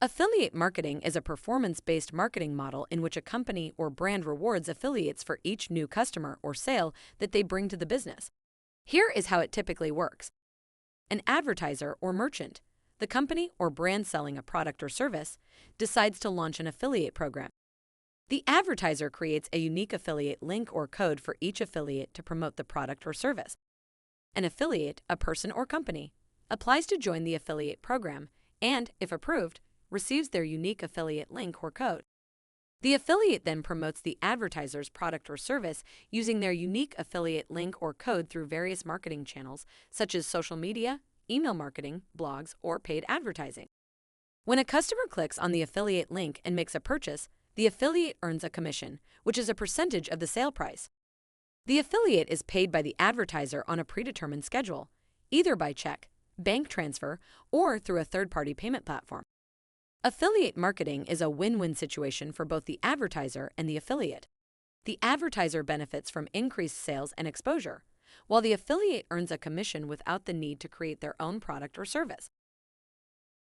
Affiliate marketing is a performance-based marketing model in which a company or brand rewards affiliates for each new customer or sale that they bring to the business. Here is how it typically works. An advertiser or merchant, the company or brand selling a product or service, decides to launch an affiliate program. The advertiser creates a unique affiliate link or code for each affiliate to promote the product or service. An affiliate, a person or company, applies to join the affiliate program and, if approved, receives their unique affiliate link or code. The affiliate then promotes the advertiser's product or service using their unique affiliate link or code through various marketing channels such as social media, email marketing, blogs, or paid advertising. When a customer clicks on the affiliate link and makes a purchase, the affiliate earns a commission, which is a percentage of the sale price. The affiliate is paid by the advertiser on a predetermined schedule, either by check, bank transfer, or through a third-party payment platform. Affiliate marketing is a win-win situation for both the advertiser and the affiliate. The advertiser benefits from increased sales and exposure, while the affiliate earns a commission without the need to create their own product or service.